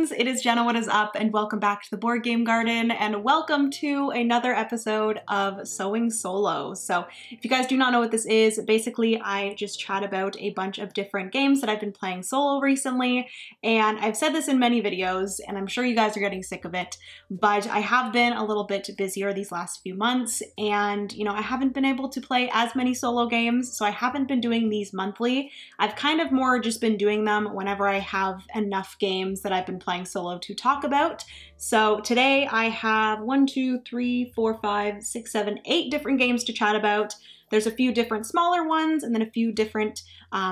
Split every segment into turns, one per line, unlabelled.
friends, it is Jenna, what is up, and welcome back to the Board Game Garden, and welcome to another episode of Sowing Solo. So if you guys do not know what this is, basically I just chat about a bunch of different games that I've been playing solo recently, and I've said this in many videos, and I'm sure you guys are getting sick of it, but I have been a little bit busier these last few months, and I haven't been able to play as many solo games, so I haven't been doing these monthly. I've kind of more just been doing them whenever I have enough games that I've been playing solo to talk about. So today I have 8 different games to chat about. There's a few different smaller ones and then a few different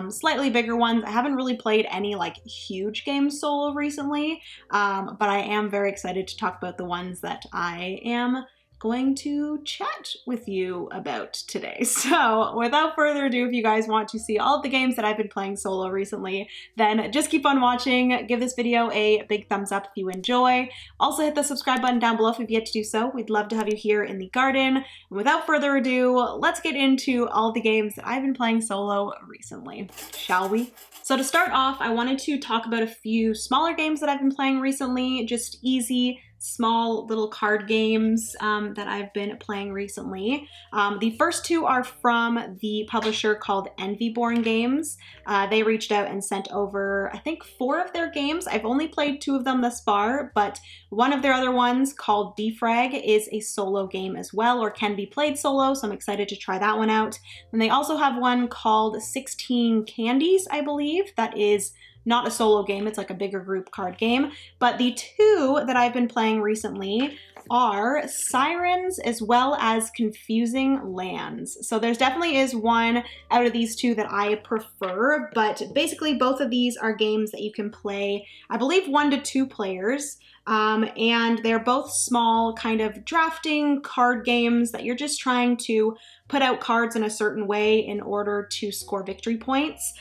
slightly bigger ones. I haven't really played any like huge games solo recently, but I am very excited to talk about the ones that I am going to chat with you about today. So without further ado, if you guys want to see all of the games that I've been playing solo recently, then just keep on watching. Give this video a big thumbs up if you enjoy. Also hit the subscribe button down below if you've yet to do so. We'd love to have you here in the garden. And without further ado, let's get into all the games that I've been playing solo recently, shall we? So to start off, I wanted to talk about a few smaller games that I've been playing recently, just easy, small little card games that I've been playing recently. The first two are from the publisher called Envyborn Games. They reached out and sent over, I think, 4 of their games. I've only played 2 of them thus far, but one of their other ones called Defrag is a solo game as well, or can be played solo, so I'm excited to try that one out. And they also have one called 16 Candies, I believe, that is not a solo game, it's like a bigger group card game. But the 2 that I've been playing recently are Sirens as well as Confusing Lands. So there's definitely is one out of these 2 that I prefer, but basically both of these are games that you can play, I believe 1 to 2 players. And they're both small kind of drafting card games that you're just trying to put out cards in a certain way in order to score victory points.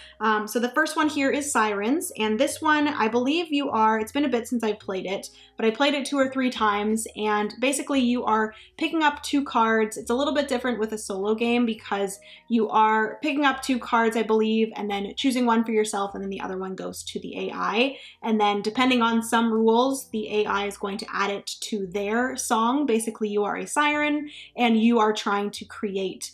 So the first one here is Sirens, and this one, I believe it's been a bit since I've played it, but I played it 2 or 3 times, and basically you are picking up 2 cards. It's a little bit different with a solo game because you are picking up 2 cards, I believe, and then choosing one for yourself, and then the other one goes to the AI. And then depending on some rules, the AI is going to add it to their song. Basically, you are a siren, and you are trying to create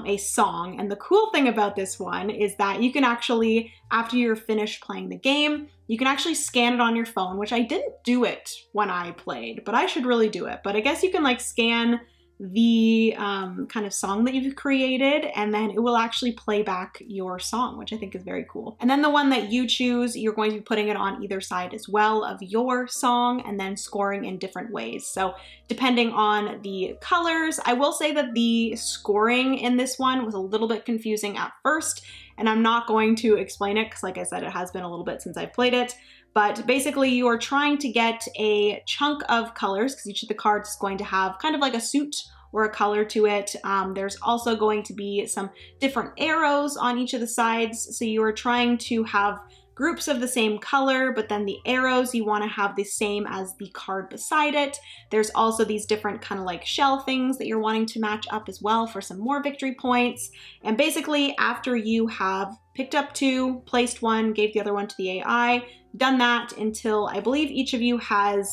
a song. And the cool thing about this one is that you can actually, after you're finished playing the game, you can actually scan it on your phone, which I didn't do it when I played, but I should really do it. But I guess you can like scan the kind of song that you've created, and then it will actually play back your song, which I think is very cool. And then the one that you choose, you're going to be putting it on either side as well of your song and then scoring in different ways. So depending on the colors, I will say that the scoring in this one was a little bit confusing at first, and I'm not going to explain it because like I said, it has been a little bit since I've played it. But basically you are trying to get a chunk of colors because each of the cards is going to have kind of like a suit or a color to it. There's also going to be some different arrows on each of the sides. So you are trying to have groups of the same color, but then the arrows you want to have the same as the card beside it. There's also these different kind of like shell things that you're wanting to match up as well for some more victory points. And basically after you have picked up 2, placed 1, gave the other one to the AI, done that until I believe each of you has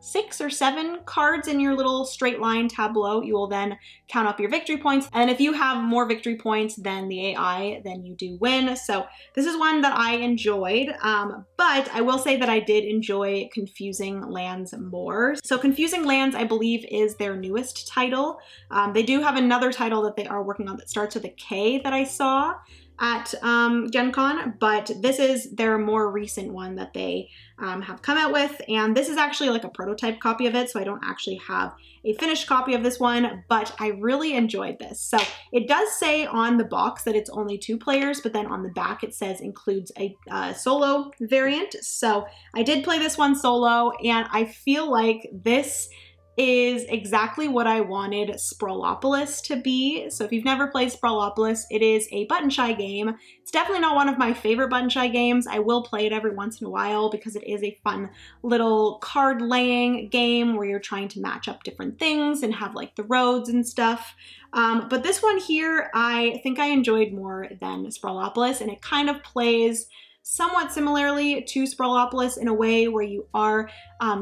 6 or 7 cards in your little straight line tableau, you will then count up your victory points. And if you have more victory points than the AI, then you do win. So this is one that I enjoyed, but I will say that I did enjoy Confusing Lands more. So Confusing Lands, I believe, is their newest title. They do have another title that they are working on that starts with a K that I saw at Gen Con, but this is their more recent one that they have come out with, and this is actually like a prototype copy of it, so I don't actually have a finished copy of this one, but I really enjoyed this. So it does say on the box that it's only 2 players, but then on the back it says includes a solo variant. So I did play this one solo, and I feel like this is exactly what I wanted Sprawlopolis to be. So if you've never played Sprawlopolis, it is a button shy game. It's definitely not one of my favorite button shy games. I will play it every once in a while because it is a fun little card laying game where you're trying to match up different things and have like the roads and stuff. But this one here, I think I enjoyed more than Sprawlopolis, and it kind of plays somewhat similarly to Sprawlopolis in a way where you are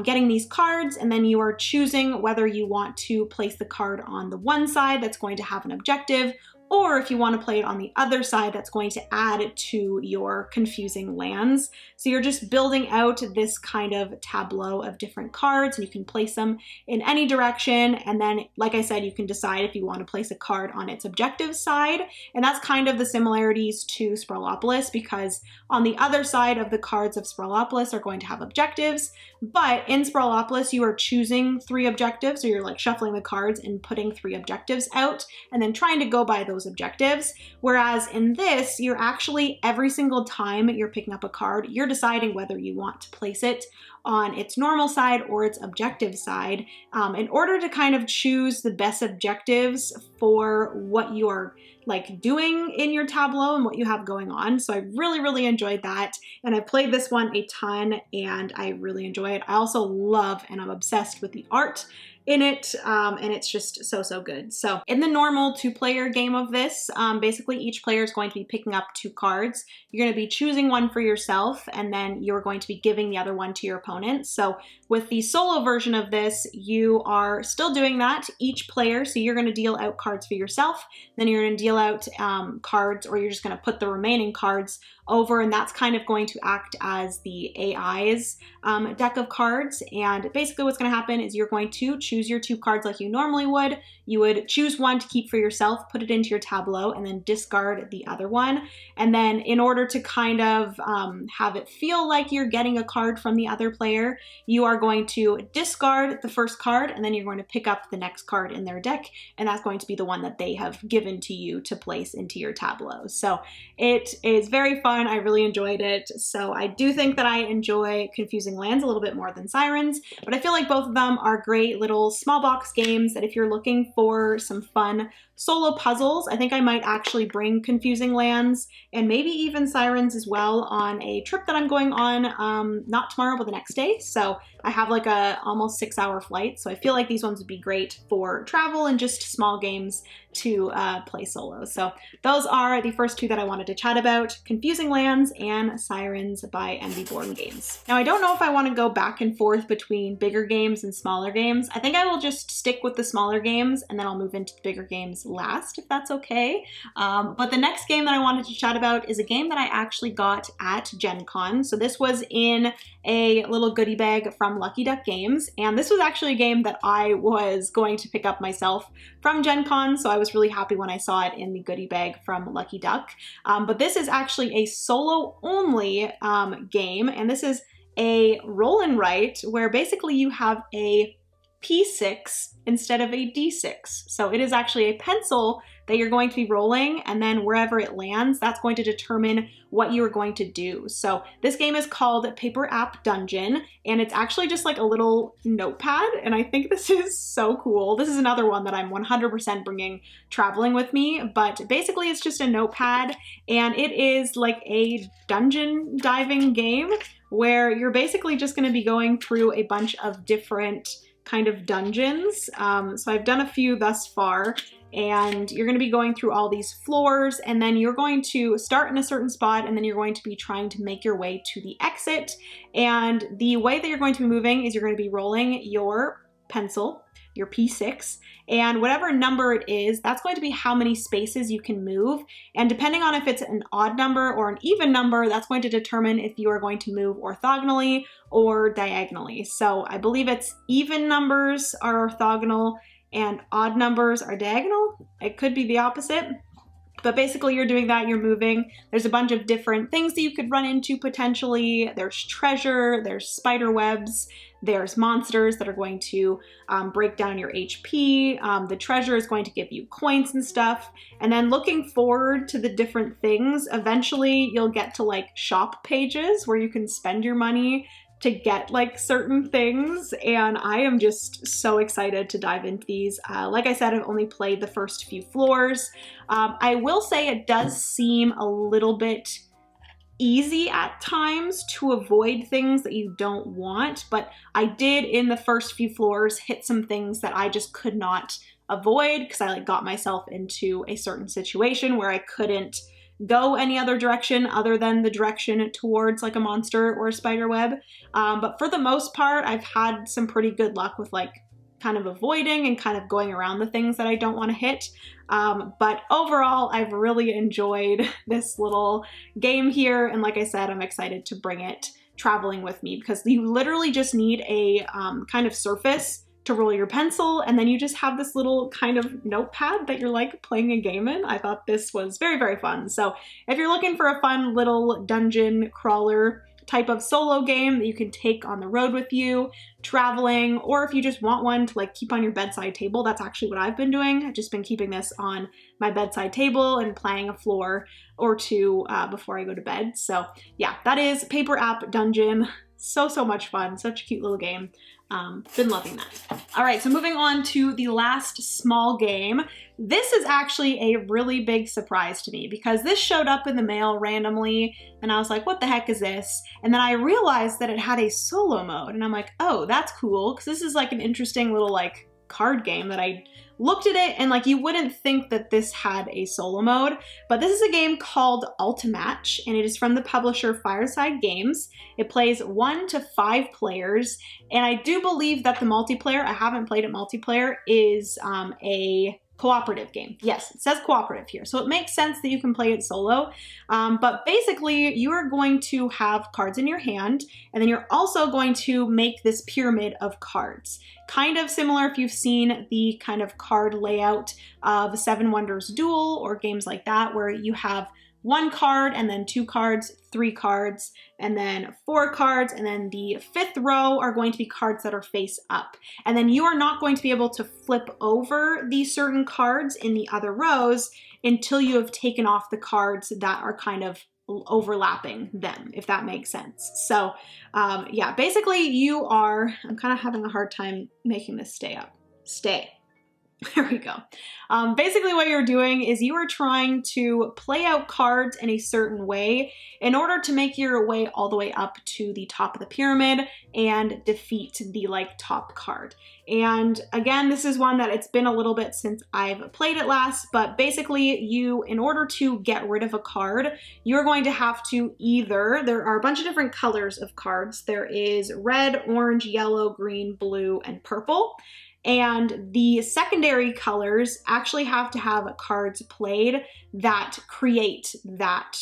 getting these cards and then you are choosing whether you want to place the card on the one side that's going to have an objective, or if you want to play it on the other side, that's going to add to your confusing lands. So you're just building out this kind of tableau of different cards, and you can place them in any direction. And then, like I said, you can decide if you want to place a card on its objective side. And that's kind of the similarities to Sprawlopolis, because on the other side of the cards of Sprawlopolis are going to have objectives. But in Sprawlopolis, you are choosing 3 objectives, or you're like shuffling the cards and putting 3 objectives out, and then trying to go by those objectives. Whereas in this, you're actually, every single time you're picking up a card, you're deciding whether you want to place it on its normal side or its objective side, in order to kind of choose the best objectives for what you are like doing in your tableau and what you have going on. So I really, really enjoyed that. And I played this one a ton and I really enjoy it. I also love and I'm obsessed with the art in it, and it's just so, so good. So in the normal 2-player game of this, basically each player is going to be picking up 2 cards. You're going to be choosing one for yourself, and then you're going to be giving the other one to your opponent. So with the solo version of this, you are still doing that, each player. So you're going to deal out cards for yourself, then you're going to deal out cards, or you're just going to put the remaining cards over, and that's kind of going to act as the AI's deck of cards. And basically what's going to happen is you're going to choose your 2 cards like you normally would. You would choose one to keep for yourself, put it into your tableau, and then discard the other one. And then in order to kind of have it feel like you're getting a card from the other player, you are going to discard the first card, and then you're going to pick up the next card in their deck, and that's going to be the one that they have given to you to place into your tableau. So it is very fun. I really enjoyed it. So I do think that I enjoy Confusing Lands a little bit more than Sirens, but I feel like both of them are great little small box games that if you're looking for some fun solo puzzles, I think I might actually bring Confusing Lands and maybe even Sirens as well on a trip that I'm going on, not tomorrow, but the next day. So I have like a almost 6-hour flight. So I feel like these ones would be great for travel and just small games to play solo. So those are the first 2 that I wanted to chat about, Confusing Lands and Sirens by MD Board Games. Now I don't know if I want to go back and forth between bigger games and smaller games. I think I will just stick with the smaller games and then I'll move into the bigger games last, if that's okay. But the next game that I wanted to chat about is a game that I actually got at Gen Con. So this was in a little goodie bag from Lucky Duck Games, and this was actually a game that I was going to pick up myself from Gen Con, so I was really happy when I saw it in the goodie bag from Lucky Duck. But this is actually a solo-only game, and this is a roll and write where basically you have a P6 instead of a D6. So it is actually a pencil that you're going to be rolling, and then wherever it lands, that's going to determine what you are going to do. So this game is called Paper App Dungeon, and it's actually just like a little notepad, and I think this is so cool. This is another one that I'm 100% bringing traveling with me, but basically it's just a notepad, and it is like a dungeon diving game where you're basically just going to be going through a bunch of different kind of dungeons. So I've done a few thus far, and you're going to be going through all these floors, and then you're going to start in a certain spot, and then you're going to be trying to make your way to the exit. And the way that you're going to be moving is you're going to be rolling your pencil, your P6, and whatever number it is, that's going to be how many spaces you can move. And depending on if it's an odd number or an even number, that's going to determine if you are going to move orthogonally or diagonally. So I believe it's even numbers are orthogonal and odd numbers are diagonal. It could be the opposite. But basically you're doing that, you're moving. There's a bunch of different things that you could run into potentially. There's treasure, there's spider webs, there's monsters that are going to break down your HP. The treasure is going to give you coins and stuff. And then looking forward to the different things, eventually you'll get to like shop pages where you can spend your money to get like certain things, and I am just so excited to dive into these. Like I said, I've only played the first few floors. I will say it does seem a little bit easy at times to avoid things that you don't want, but I did in the first few floors hit some things that I just could not avoid because I like got myself into a certain situation where I couldn't go any other direction other than the direction towards like a monster or a spider web. But for the most part, I've had some pretty good luck with like kind of avoiding and kind of going around the things that I don't want to hit. But overall, I've really enjoyed this little game here. And like I said, I'm excited to bring it traveling with me because you literally just need a kind of surface to roll your pencil, and then you just have this little kind of notepad that you're like playing a game in. I thought this was very, very fun. So if you're looking for a fun little dungeon crawler type of solo game that you can take on the road with you, traveling, or if you just want one to like keep on your bedside table, that's actually what I've been doing. I've just been keeping this on my bedside table and playing a floor or two before I go to bed. So yeah, that is Paper App Dungeon. So much fun. Such a cute little game. Been loving that. All right, so moving on to the last small game. This is actually a really big surprise to me because this showed up in the mail randomly and I was like, what the heck is this? And then I realized that it had a solo mode and I'm like, oh, that's cool, because this is like an interesting little like card game that I looked at it and like you wouldn't think that this had a solo mode, but this is a game called Ultimatch and it is from the publisher Fireside Games. It plays 1 to 5 players and I do believe that the multiplayer, I haven't played it multiplayer, is a cooperative game. Yes, it says cooperative here. So it makes sense that you can play it solo. But basically you are going to have cards in your hand and then you're also going to make this pyramid of cards. Kind of similar if you've seen the kind of card layout of Seven Wonders Duel or games like that, where you have 1 card and then 2 cards, 3 cards, and then 4 cards, and then the 5th row are going to be cards that are face up. And then you are not going to be able to flip over these certain cards in the other rows until you have taken off the cards that are kind of overlapping them, if that makes sense. So yeah, basically I'm kind of having a hard time making this stay. There we go. Basically what you're doing is you are trying to play out cards in a certain way in order to make your way all the way up to the top of the pyramid and defeat the like top card. And again, this is one that it's been a little bit since I've played it last, but basically you, in order to get rid of a card, you're going to have to there are a bunch of different colors of cards. There is red, orange, yellow, green, blue, and purple. And the secondary colors actually have to have cards played that create that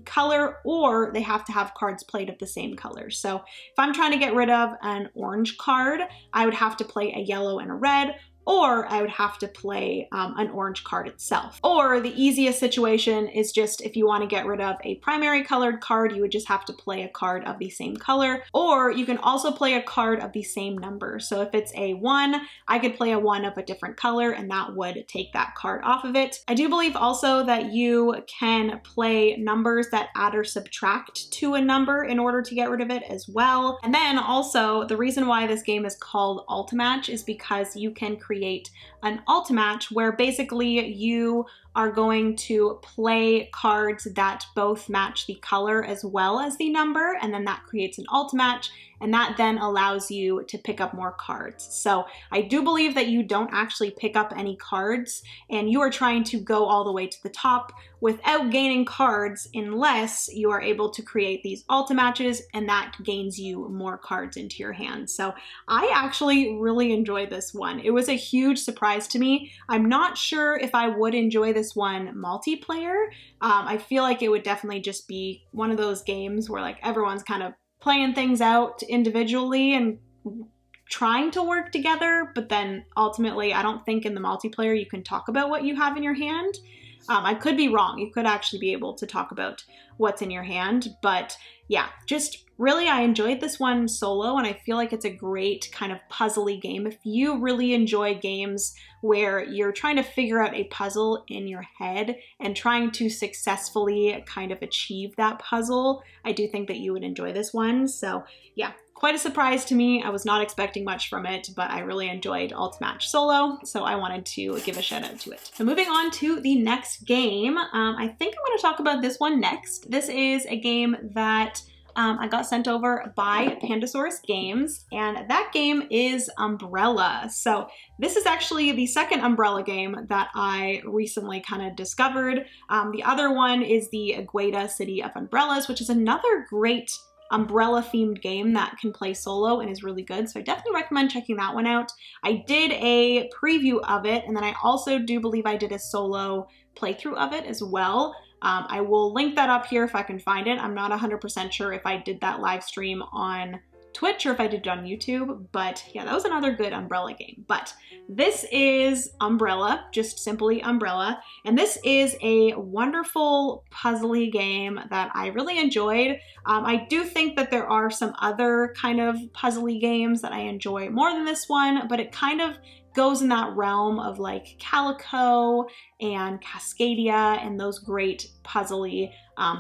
color, or they have to have cards played of the same color. So if I'm trying to get rid of an orange card, I would have to play a yellow and a red, or I would have to play an orange card itself. Or the easiest situation is just if you want to get rid of a primary colored card, you would just have to play a card of the same color. Or you can also play a card of the same number. So if it's a 1, I could play a 1 of a different color and that would take that card off of it. I do believe also that you can play numbers that add or subtract to a number in order to get rid of it as well. And then also the reason why this game is called Ultimatch is because you can create an ultimatch where basically you are going to play cards that both match the color as well as the number, and then that creates an ultimatch, and that then allows you to pick up more cards. So I do believe that you don't actually pick up any cards, and you are trying to go all the way to the top without gaining cards unless you are able to create these ultimatches, and that gains you more cards into your hand. So I actually really enjoyed this one. It was a huge surprise to me. I'm not sure if I would enjoy this one multiplayer. I feel like it would definitely just be one of those games where like everyone's kind of playing things out individually and trying to work together, but then ultimately I don't think in the multiplayer you can talk about what you have in your hand. I could be wrong. You could actually be able to talk about what's in your hand, but yeah, just really I enjoyed this one solo, and I feel like it's a great kind of puzzly game. If you really enjoy games where you're trying to figure out a puzzle in your head and trying to successfully kind of achieve that puzzle, I do think that you would enjoy this one. So yeah, quite a surprise to me. I was not expecting much from it, but I really enjoyed Ultimatch Solo, so I wanted to give a shout out to it. So moving on to the next game, I think I'm going to talk about this one next. This is a game that I got sent over by Pandasaurus Games, and that game is Umbrella. So this is actually the second Umbrella game that I recently kind of discovered. The other one is the Agueda City of Umbrellas, which is another great umbrella themed game that can play solo and is really good. So I definitely recommend checking that one out. I did a preview of it, and then I also do believe I did a solo playthrough of it as well. I will link that up here if I can find it. I'm not 100% sure if I did that live stream on Twitch or if I did it on YouTube, but yeah, that was another good Umbrella game. But this is Umbrella, just simply Umbrella, and this is a wonderful puzzly game that I really enjoyed. I do think that there are some other kind of puzzly games that I enjoy more than this one, but it kind of goes in that realm of like Calico and Cascadia and those great puzzly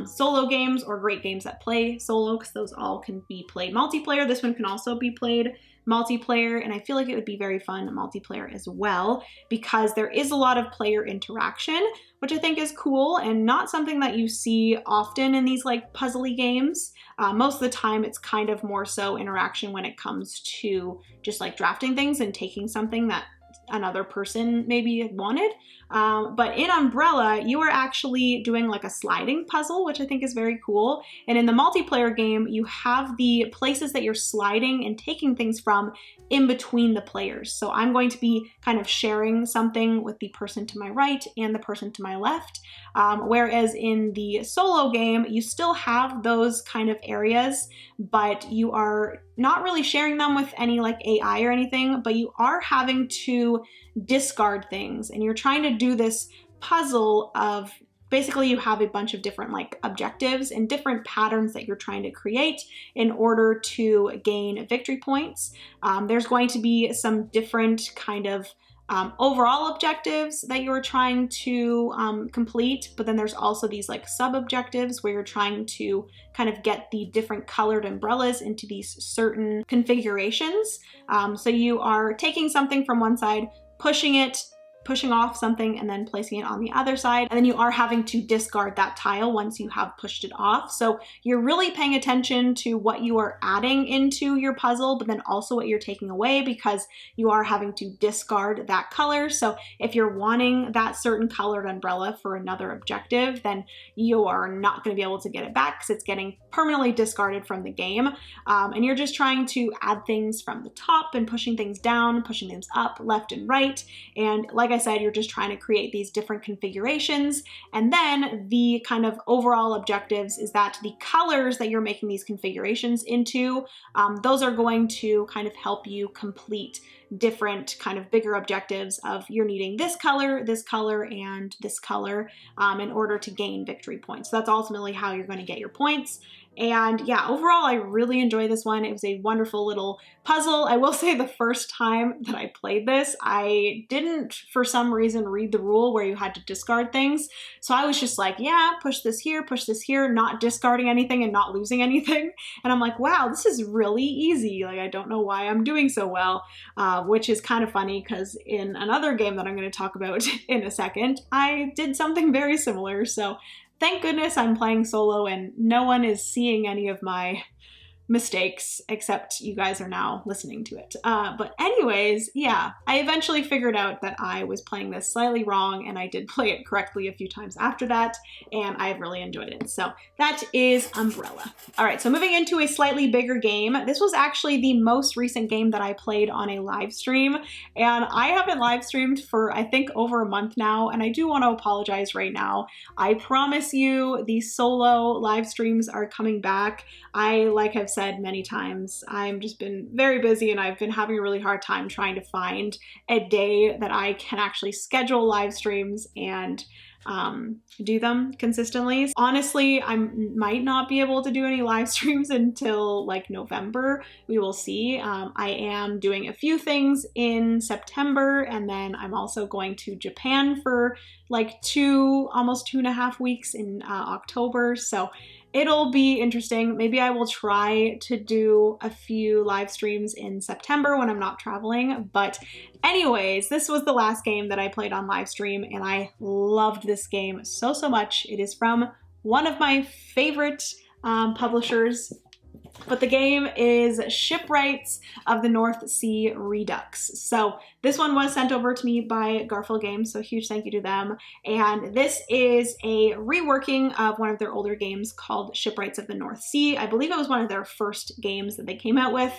solo games, or great games that play solo, because those all can be played multiplayer. This one can also be played multiplayer, and I feel like it would be very fun multiplayer as well, because there is a lot of player interaction, which I think is cool and not something that you see often in these like puzzly games. Most of the time it's kind of more so interaction when it comes to just like drafting things and taking something that another person maybe wanted. But in Umbrella, you are actually doing like a sliding puzzle, which I think is very cool. And in the multiplayer game, you have the places that you're sliding and taking things from in between the players. So I'm going to be kind of sharing something with the person to my right and the person to my left. Whereas in the solo game, you still have those kind of areas, but you are not really sharing them with any like AI or anything, but you are having to discard things, and you're trying to do this puzzle of basically you have a bunch of different like objectives and different patterns that you're trying to create in order to gain victory points. There's going to be some different kind of overall objectives that you're trying to complete, but then there's also these like sub-objectives where you're trying to kind of get the different colored umbrellas into these certain configurations. So you are taking something from one side, pushing off something, and then placing it on the other side. And then you are having to discard that tile once you have pushed it off. So you're really paying attention to what you are adding into your puzzle, but then also what you're taking away, because you are having to discard that color. So if you're wanting that certain colored umbrella for another objective, then you are not going to be able to get it back because it's getting permanently discarded from the game. And you're just trying to add things from the top and pushing things down, pushing things up, left and right. And like I said, you're just trying to create these different configurations. And then the kind of overall objectives is that the colors that you're making these configurations into, those are going to kind of help you complete different kind of bigger objectives of you're needing this color, and this color in order to gain victory points. So that's ultimately how you're going to get your points. And yeah, overall, I really enjoyed this one. It was a wonderful little puzzle. I will say the first time that I played this, I didn't, for some reason, read the rule where you had to discard things. So I was just like, yeah, push this here, not discarding anything and not losing anything. And I'm like, wow, this is really easy. Like, I don't know why I'm doing so well, which is kind of funny because in another game that I'm going to talk about in a second, I did something very similar. So thank goodness I'm playing solo and no one is seeing any of my mistakes except you guys are now listening to it. But anyways, yeah, I eventually figured out that I was playing this slightly wrong, and I did play it correctly a few times after that, and I really enjoyed it. So that is Umbrella. All right, so moving into a slightly bigger game. This was actually the most recent game that I played on a live stream, and I haven't live streamed for I think over a month now, and I do want to apologize right now. I promise you the solo live streams are coming back. Like I've said many times, I've just been very busy and I've been having a really hard time trying to find a day that I can actually schedule live streams and do them consistently. Honestly, I might not be able to do any live streams until like November. We will see. I am doing a few things in September, and then I'm also going to Japan for like almost 2.5 weeks in October. So it'll be interesting. Maybe I will try to do a few live streams in September when I'm not traveling. But anyways, this was the last game that I played on live stream, and I loved this game so much. It is from one of my favorite publishers but the game is Shipwrights of the North Sea Redux. So this one was sent over to me by Garfield Games, so huge thank you to them. And this is a reworking of one of their older games called Shipwrights of the North Sea. I believe it was one of their first games that they came out with.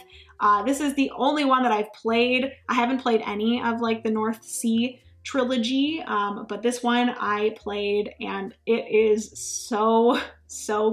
This is the only one that I've played. I haven't played any of like the North Sea trilogy, but this one I played and it is so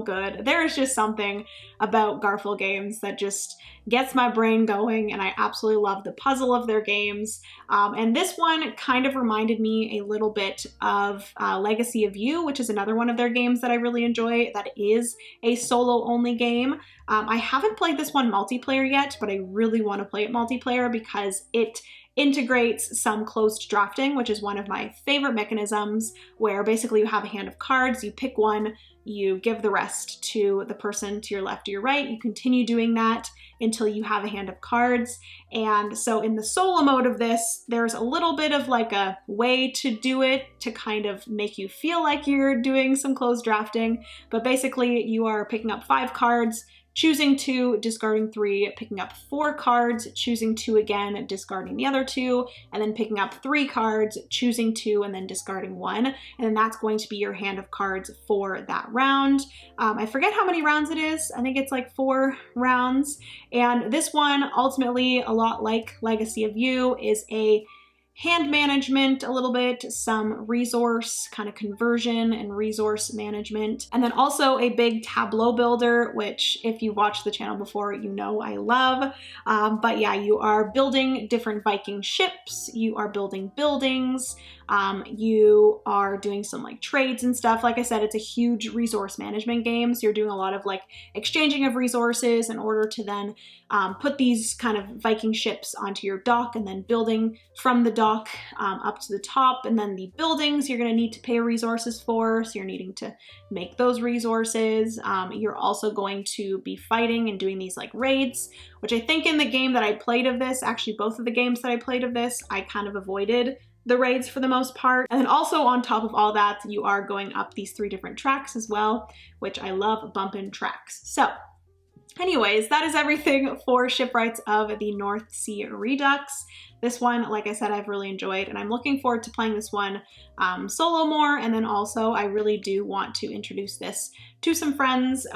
good. There is just something about Garfield Games that just gets my brain going, and I absolutely love the puzzle of their games. And this one kind of reminded me a little bit of Legacy of You, which is another one of their games that I really enjoy that is a solo-only game. I haven't played this one multiplayer yet, but I really want to play it multiplayer because it integrates some closed drafting, which is one of my favorite mechanisms, where basically you have a hand of cards, you pick one, you give the rest to the person to your left or your right. You continue doing that until you have a hand of cards. And so in the solo mode of this, there's a little bit of like a way to do it to kind of make you feel like you're doing some closed drafting. But basically you are picking up 5 cards, choosing 2, discarding 3, picking up 4 cards, choosing 2 again, discarding the other 2, and then picking up 3 cards, choosing 2, and then discarding 1. And then that's going to be your hand of cards for that round. I forget how many rounds it is. I think it's like 4 rounds. And this one, ultimately, a lot like Legacy of You, is a hand management a little bit, some resource kind of conversion and resource management, and then also a big tableau builder, which if you watched the channel before, you know I love. But yeah, you are building different Viking ships, you are building buildings, you are doing some like trades and stuff. Like I said, it's a huge resource management game, so you're doing a lot of like exchanging of resources in order to then put these kind of Viking ships onto your dock, and then building from the dock up to the top. And then the buildings you're going to need to pay resources for, so you're needing to make those resources. You're also going to be fighting and doing these like raids, which I think in the game that I played of this, actually both of the games that I played of this, I kind of avoided the raids for the most part. And then also on top of all that, you are going up these 3 different tracks as well, which I love bumping tracks. So anyways, that is everything for Shipwrights of the North Sea Redux. This one, like I said, I've really enjoyed, and I'm looking forward to playing this one solo more. And then also, I really do want to introduce this to some friends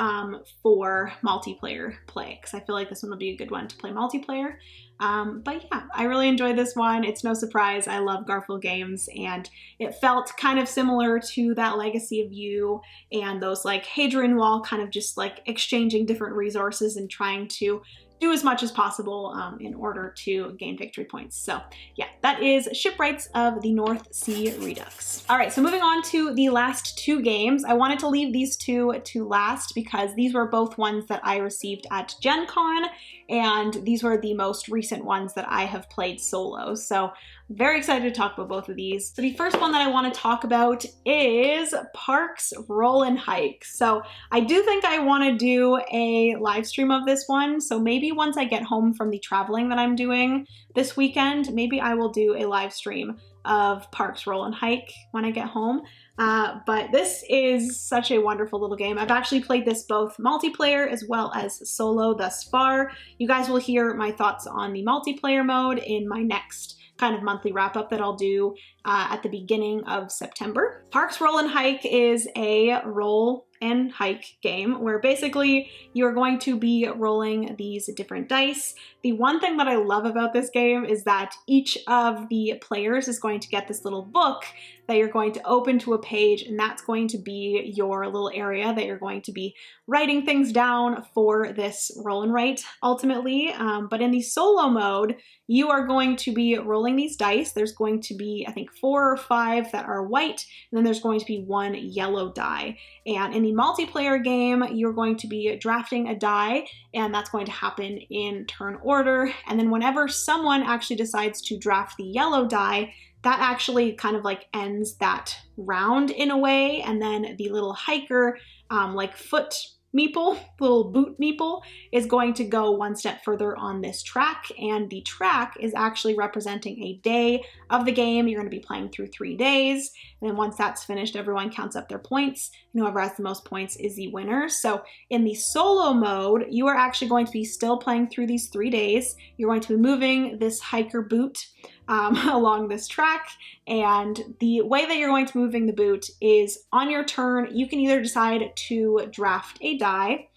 for multiplayer play, because I feel like this one will be a good one to play multiplayer. But yeah, I really enjoyed this one. It's no surprise, I love Garfield Games, and it felt kind of similar to that Legacy of You and those like Hadrian Wall, kind of just like exchanging different resources and trying to do as much as possible in order to gain victory points. So yeah, that is Shipwrights of the North Sea Redux. All right, so moving on to the last 2 games. I wanted to leave these 2 to last because these were both ones that I received at Gen Con, and these were the most recent ones that I have played solo. So I'm very excited to talk about both of these. So the first one that I want to talk about is Parks Roll and Hike. So I do think I want to do a live stream of this one. So maybe once I get home from the traveling that I'm doing this weekend, maybe I will do a live stream of Parks Roll and Hike when I get home. But this is such a wonderful little game. I've actually played this both multiplayer as well as solo thus far. You guys will hear my thoughts on the multiplayer mode in my next kind of monthly wrap up that I'll do at the beginning of September. Parks Roll and Hike is a roll and hike game where basically you're going to be rolling these different dice. The one thing that I love about this game is that each of the players is going to get this little book that you're going to open to a page, and that's going to be your little area that you're going to be writing things down for this roll and write ultimately. But in the solo mode, you are going to be rolling these dice. There's going to be, I think, 4 or 5 that are white, and then there's going to be 1 yellow die. And in the multiplayer game, you're going to be drafting a die, and that's going to happen in turn order. And then whenever someone actually decides to draft the yellow die, that actually kind of like ends that round in a way. And then the little hiker like foot meeple, little boot meeple, is going to go one step further on this track, and the track is actually representing a day of the game. You're going to be playing through 3 days, and then once that's finished, everyone counts up their points, and whoever has the most points is the winner. So in the solo mode, you are actually going to be still playing through these 3 days. You're going to be moving this hiker boot along this track, and the way that you're going to be moving the boot is on your turn, you can either decide to draft a die,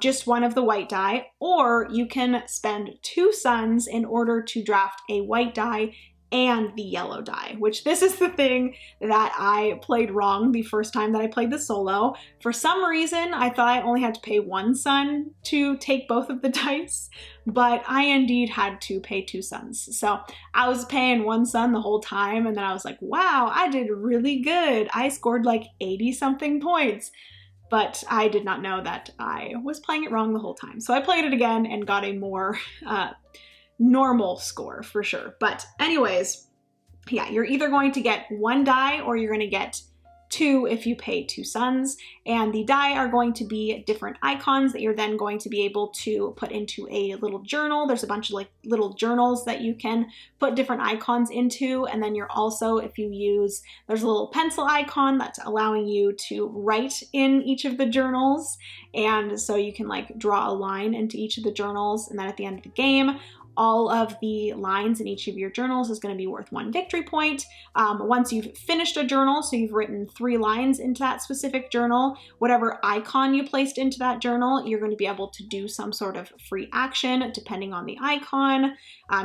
just one of the white die, or you can spend 2 suns in order to draft a white die and the yellow die, which this is the thing that I played wrong the first time that I played the solo. For some reason, I thought I only had to pay 1 sun to take both of the dice, but I indeed had to pay 2 suns. So I was paying 1 sun the whole time, and then I was like, wow, I did really good. I scored like 80 something points. But I did not know that I was playing it wrong the whole time. So I played it again and got a more normal score for sure. But anyways, yeah, you're either going to get 1 die or you're going to get 2 if you pay 2 suns, and the die are going to be different icons that you're then going to be able to put into a little journal. There's a bunch of like little journals that you can put different icons into, and then you're also, if you use, there's a little pencil icon that's allowing you to write in each of the journals, and so you can like draw a line into each of the journals, and then at the end of the game, all of the lines in each of your journals is going to be worth 1 victory point. Once you've finished a journal, so you've written 3 lines into that specific journal, whatever icon you placed into that journal, you're going to be able to do some sort of free action depending on the icon.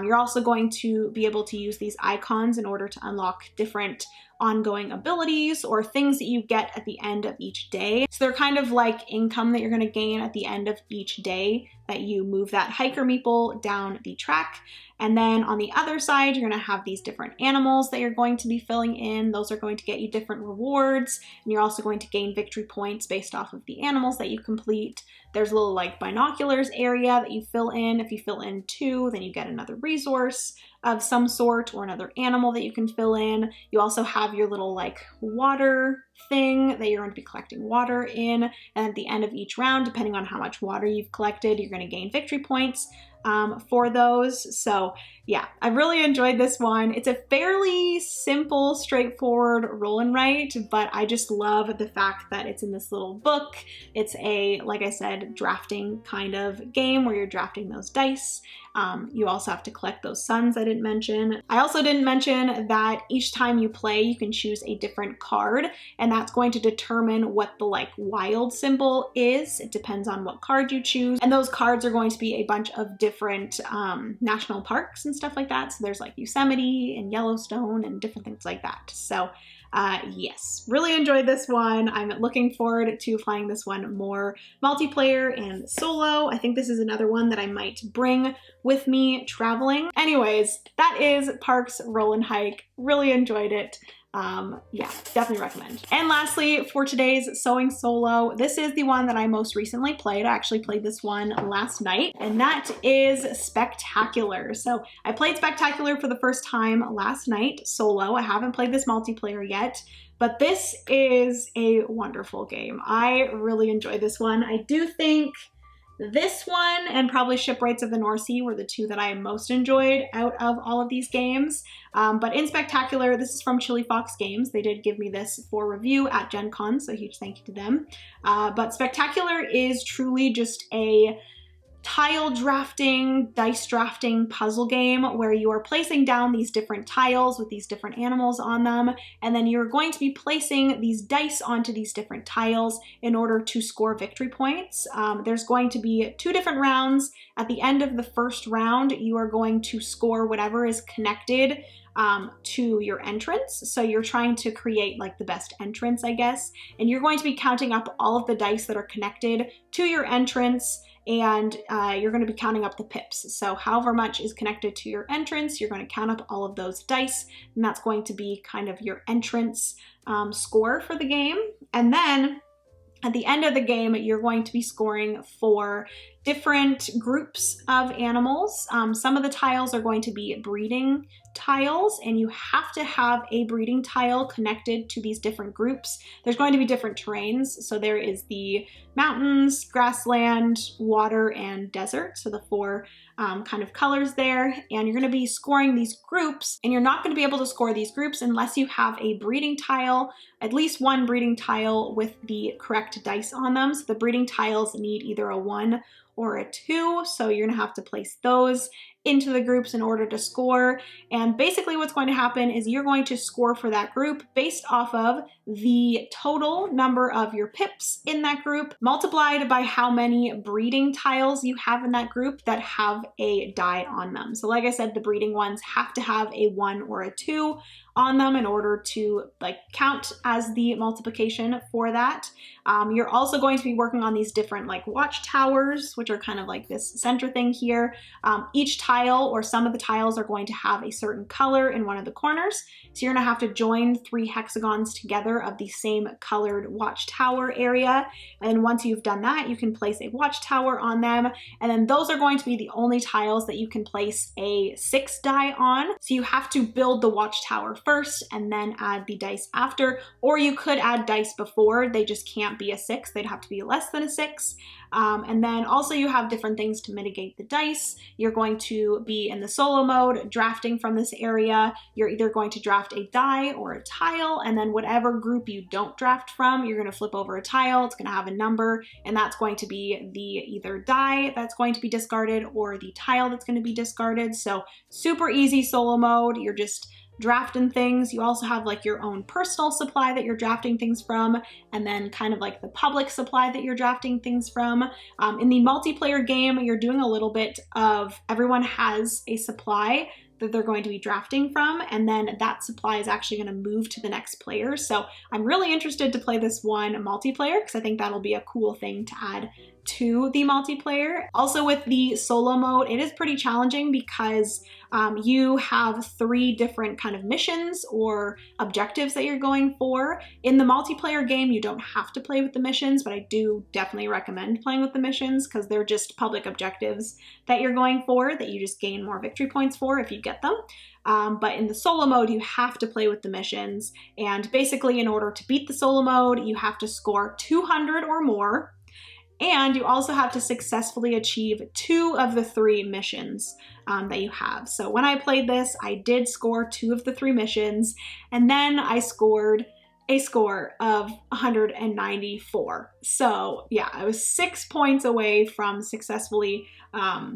You're also going to be able to use these icons in order to unlock different ongoing abilities or things that you get at the end of each day. So they're kind of like income that you're going to gain at the end of each day that you move that hiker meeple down the track. And then on the other side, you're going to have these different animals that you're going to be filling in. Those are going to get you different rewards, and you're also going to gain victory points based off of the animals that you complete. There's a little like binoculars area that you fill in. If you fill in 2, then you get another resource of some sort or another animal that you can fill in. You also have your little like water thing that you're going to be collecting water in. And at the end of each round, depending on how much water you've collected, you're going to gain victory points for those. So yeah, I really enjoyed this one. It's a fairly simple, straightforward roll and write, but I just love the fact that it's in this little book. It's a, like I said, drafting kind of game where you're drafting those dice. You also have to collect those suns I didn't mention. I also didn't mention that each time you play, you can choose a different card, and that's going to determine what the like wild symbol is. It depends on what card you choose. And those cards are going to be a bunch of different national parks and stuff like that. So there's like Yosemite and Yellowstone and different things like that. So yes, really enjoyed this one. I'm looking forward to playing this one more multiplayer and solo. I think this is another one that I might bring with me traveling. Anyways, that is Parks Roll and Hike. Really enjoyed it. Yeah, definitely recommend. And lastly, for today's Sowing Solo, this is the one that I most recently played. I actually played this one last night, and that is Spectacular. So I played Spectacular for the first time last night, solo. I haven't played this multiplayer yet, but this is a wonderful game. I really enjoyed this one. I do think this one and probably Shipwrights of the North Sea were the 2 that I most enjoyed out of all of these games. But in Spectacular, this is from Chili Fox Games. They did give me this for review at Gen Con, so huge thank you to them. But Spectacular is truly just a tile drafting, dice drafting puzzle game where you are placing down these different tiles with these different animals on them, and then you're going to be placing these dice onto these different tiles in order to score victory points. There's going to be 2 different rounds. At the end of the first round, you are going to score whatever is connected to your entrance. So you're trying to create like the best entrance, I guess, and you're going to be counting up all of the dice that are connected to your entrance, and you're going to be counting up the pips. So however much is connected to your entrance, you're going to count up all of those dice, and that's going to be kind of your entrance score for the game. And then At the end of the game, you're going to be scoring for different groups of animals. Some of the tiles are going to be breeding tiles, and you have to have a breeding tile connected to these different groups. There's going to be different terrains. So there is the mountains, grassland, water, and desert. So the four kind of colors there. And you're going to be scoring these groups, and you're not going to be able to score these groups unless you have a breeding tile, at least one breeding tile with the correct dice on them. So the breeding tiles need either a 1 or a 2, so you're gonna have to place those into the groups in order to score. And basically what's going to happen is you're going to score for that group based off of the total number of your pips in that group multiplied by how many breeding tiles you have in that group that have a die on them. So like I said, the breeding ones have to have a 1 or a 2 on them in order to like count as the multiplication for that. You're also going to be working on these different like watchtowers, which are kind of like this center thing here. Each tile or some of the tiles are going to have a certain color in one of the corners. So you're gonna have to join 3 hexagons together of the same colored watchtower area. And once you've done that, you can place a watchtower on them. And then those are going to be the only tiles that you can place a 6 die on. So you have to build the watchtower first and then add the dice after, or you could add dice before. They just can't be a 6. They'd have to be less than a 6. And then also you have different things to mitigate the dice. You're going to be in the solo mode, drafting from this area. You're either going to draft a die or a tile, and then whatever group you don't draft from, you're going to flip over a tile. It's going to have a number, and that's going to be the either die that's going to be discarded or the tile that's going to be discarded. So super easy solo mode. You're just drafting things. You also have like your own personal supply that you're drafting things from, and then kind of like the public supply that you're drafting things from. In the multiplayer game, you're doing a little bit of everyone has a supply that they're going to be drafting from, and then that supply is actually going to move to the next player. So I'm really interested to play this one multiplayer because I think that'll be a cool thing to add to the multiplayer. Also with the solo mode, it is pretty challenging because you have 3 different kind of missions or objectives that you're going for. In the multiplayer game, you don't have to play with the missions, but I do definitely recommend playing with the missions because they're just public objectives that you're going for that you just gain more victory points for if you get them. But in the solo mode, you have to play with the missions. And basically in order to beat the solo mode, you have to score 200 or more. And you also have to successfully achieve 2 of the 3 missions that you have. So when I played this, I did score 2 of the 3 missions, and then I scored a score of 194. So yeah, I was 6 points away from successfully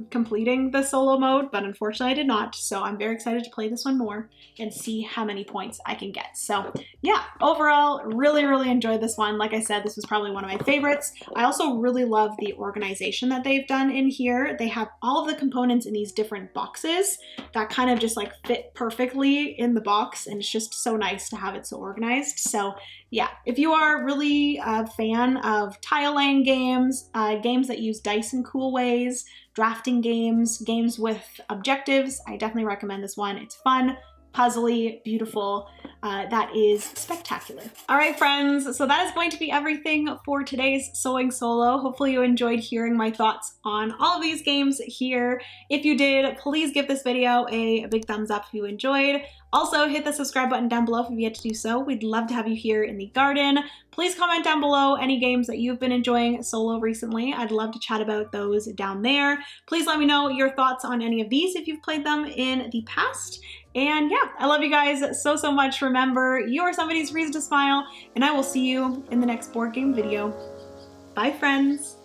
completing the solo mode, but unfortunately I did not. So I'm very excited to play this one more and see how many points I can get. So yeah, overall, really enjoyed this one. Like I said, this was probably one of my favorites. I also really love the organization that they've done in here. They have all of the components in these different boxes that kind of just like fit perfectly in the box, and it's just so nice to have it so organized. So yeah, if you are really a fan of tile laying games, games that use dice in cool ways, drafting games, games with objectives, I definitely recommend this one. It's fun, puzzly, beautiful. That is spectacular. All right, friends, so that is going to be everything for today's Sowing Solo. Hopefully you enjoyed hearing my thoughts on all of these games here. If you did, please give this video a big thumbs up if you enjoyed. Also, hit the subscribe button down below if you've yet to do so. We'd love to have you here in the garden. Please comment down below any games that you've been enjoying solo recently. I'd love to chat about those down there. Please let me know your thoughts on any of these if you've played them in the past. And yeah, I love you guys so much. Remember, you are somebody's reason to smile, and I will see you in the next board game video. Bye, friends.